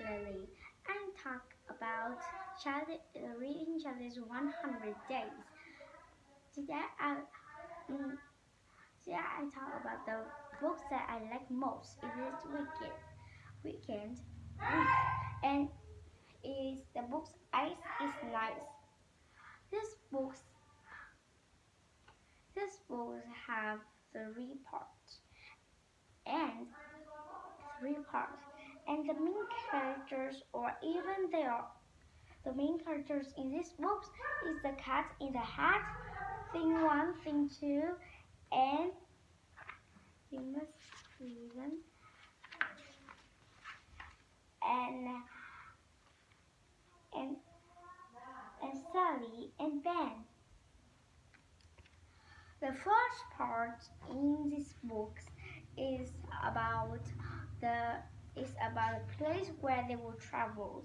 regularly and talk about reading challenge 100 days. Today I talk about the books that I like most in this weekend, and is the books Ice is Nice. This books have three parts and the main characters, or even they are the main characters in this book, is the cat in the hat, thing 1, thing 2, and famous reason, and and and Sally and Ben. The first part in this book is about the place where they will travel,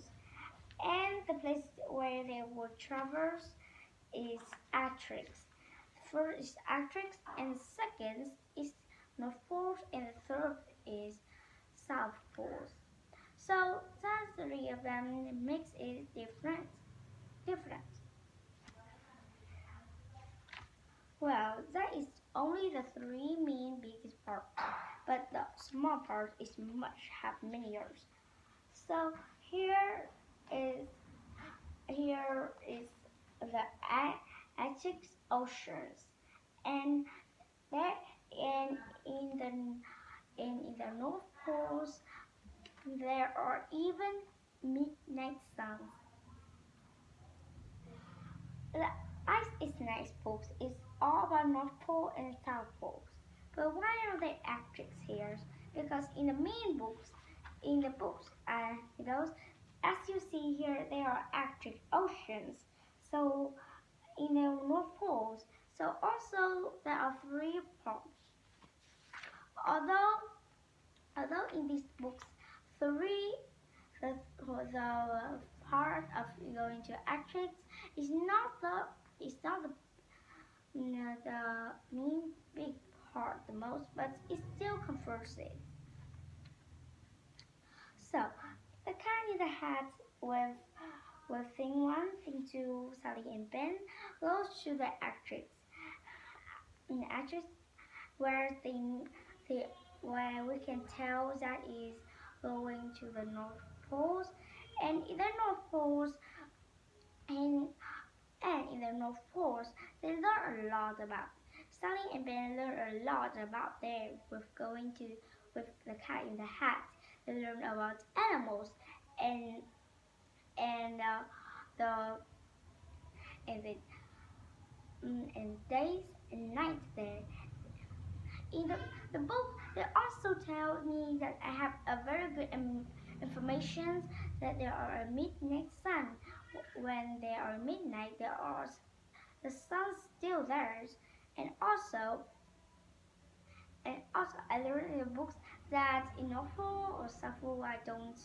and the place where they will travel is Atrix. First is Atrix, and second is North Pole, and the third is South Pole. So the three of them makes it different. Well, that is only the three main biggest parts, but the small part is have many years. So here is the Atlantic Oceans, and there and in the North Poles there are even midnight suns. The Ice is Nice books is all about North Pole and South Poles. But why are there Arctics here? Because in the main books, as you see here, there are Arctic oceans. So in the North Poles, so also there are three parts. Although in these books, the part of going to Arctic is not the main big part the most, but it still covers it. So the cat in the hat with thing 1, thing 2, Sally and Ben goes to the Arctic. In the Arctic, where we can tell that is going to the North Poles, and in the North Poles in the North Poles, they learn a lot about. Sally and Ben learn a lot about there with the cat in the hat. They learn about animals and days and nights there. In the book, they also tell me that I have a very good information that there are a midnight sun. When there are midnight, the sun's still there, and also I learned in the books that in North Pole or South Pole, I don't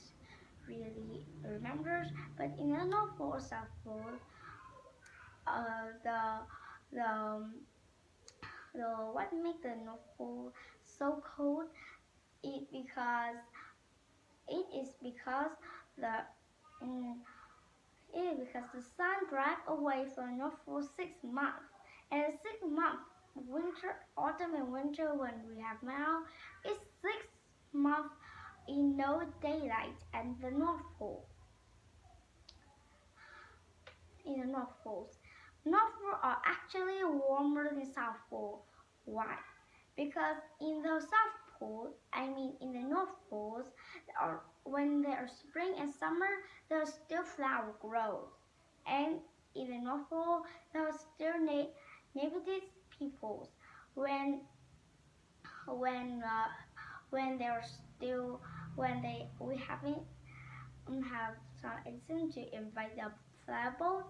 really remember, but in the North Pole or South Pole, what makes the North Pole so cold is because the sun drives away from North Pole 6 months, and 6 months, winter, autumn, and winter, when we have now, is 6 months in no daylight at the North Pole. In the North Poles, North Pole are actually warmer than South Pole. Why? Because in the South Pole, in the North Poles, when there are spring and summer, there are still flower grows, and in the North Pole, there are still native peoples. When we haven't have some reason to invite the flower boat.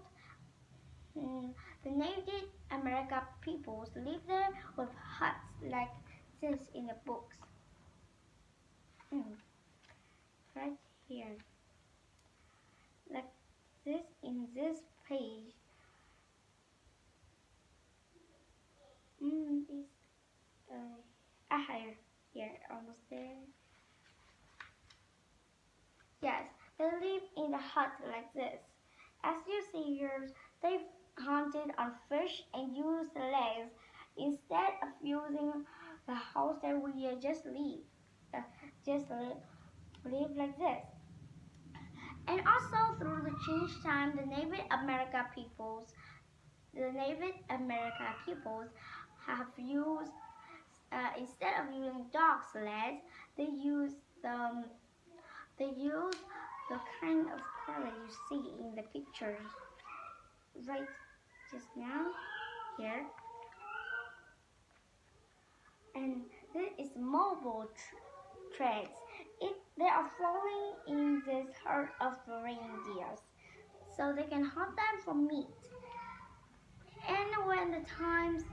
The Native American peoples live there with huts like this in the books. Right here. Like this in this page. Here, almost there. Yes, They live in a hut like this. As you see here, they've hunted on fish and used the legs instead of using the house that we just live. Just live like this. And also through the change time, the Native American peoples have used instead of using dog sleds, they use the kind of car that you see in the pictures right just now here. And this is mobile threads. They are following in this herd of reindeers, so they can hunt them for meat. And when the times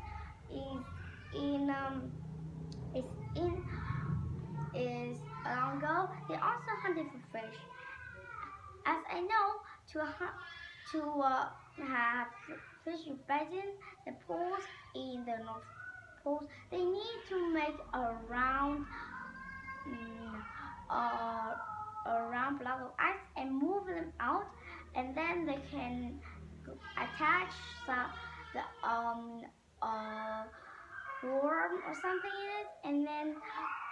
is long ago, they also hunted for fish. As I know, to have fish bathing the pools in the North Pole, they need to make a round block of ice and move them out, and then they can attach the worm or something in it, and then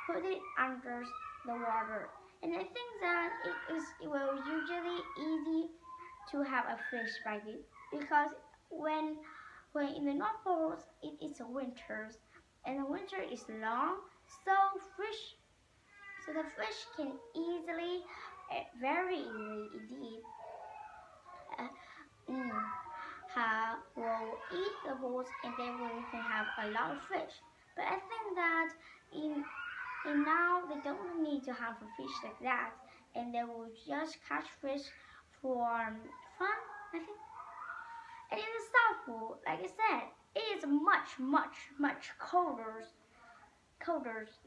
put it under the water. And I think that it will usually easy to have a fish bite it, because when in the North Pole it is winters and the winter is long, so the fish can easily, very easily indeed, will eat the holes, and then we can have a lot of fish. But I think that in now they don't need to have a fish like that, and they will just catch fish for fun, I think. And in the South Pole, like I said, it is much colder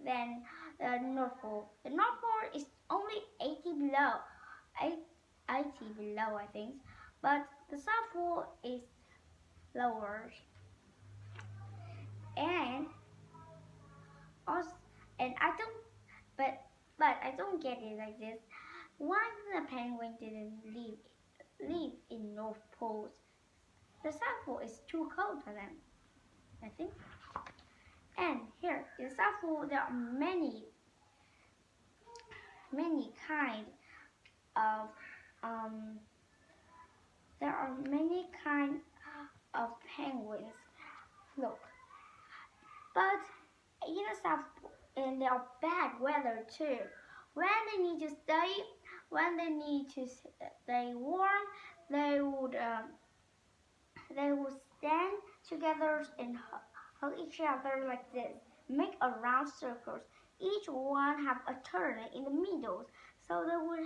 than the North Pole. The North Pole is only 80 below, 80 below I think, but the South Pole is lower. And also, and I don't, but I don't get it like this. Why the penguin didn't live in North Poles? The South Pole is too cold for them, I think. And here in South Pole there are many kind of penguins. Look, but in the South Pole, and there are bad weather too. When they need to stay warm, they would stand together and hug each other like this, make a round circles. Each one have a turn in the middle, so they would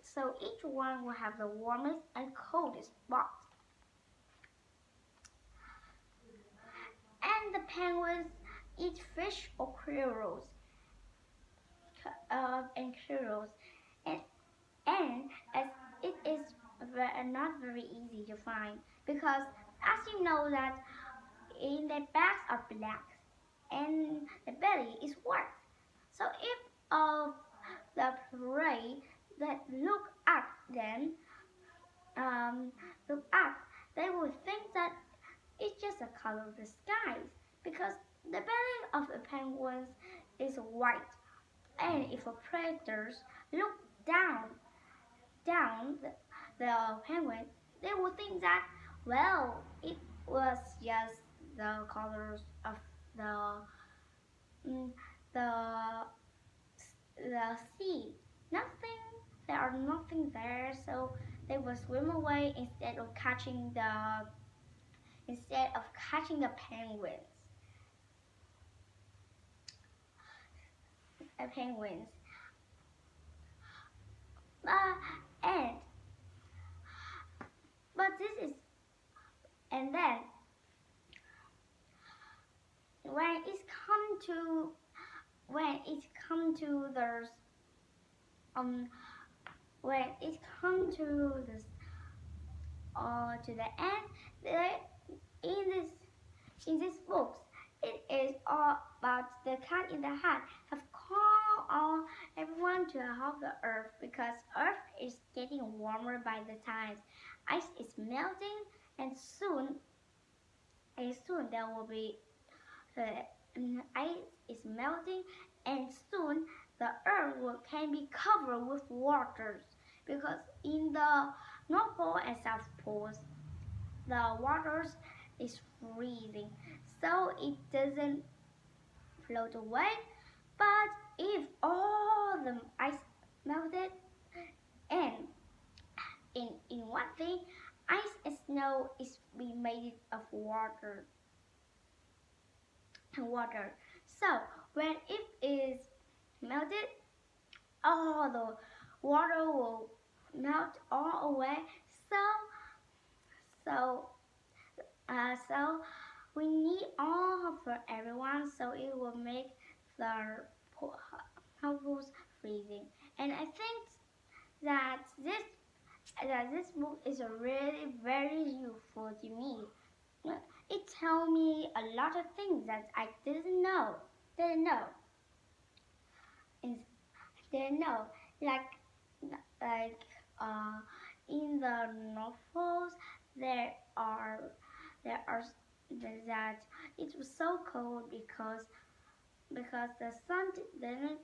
so each one will have the warmest and coldest spot. And the penguins eat fish or squirrels, and as it is not very easy to find, because as you know that in their backs are black and the belly is white. So if the prey that look at them, they will think that it's just the color of the skies, because the belly of the penguins is white. And if the predators look down the penguin, they will think that, well, it was just the colors of the sea. There are nothing there, so they will swim away instead of catching the penguins. And then when it come to the end, in this book, it is all about the cat in the hat have all everyone to help the Earth because Earth is getting warmer by the time. Ice is melting, and soon there will be ice is melting, and soon the Earth can be covered with waters because in the North Pole and South Poles the waters is freezing, so it doesn't float away. But if all the ice melted, and in one thing, ice and snow is be made of water. So when it is melted, all the water will melt all away. So so we need all for everyone, so it will make the house freezing. And I think that this book is really very useful to me. It tells me a lot of things that I didn't know. Like like in the North Poles there are that it was so cold because the sun didn't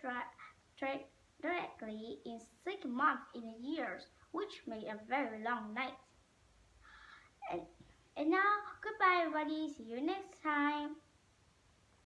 strike directly in 6 months in a year, which made a very long night. And now, goodbye everybody, see you next time.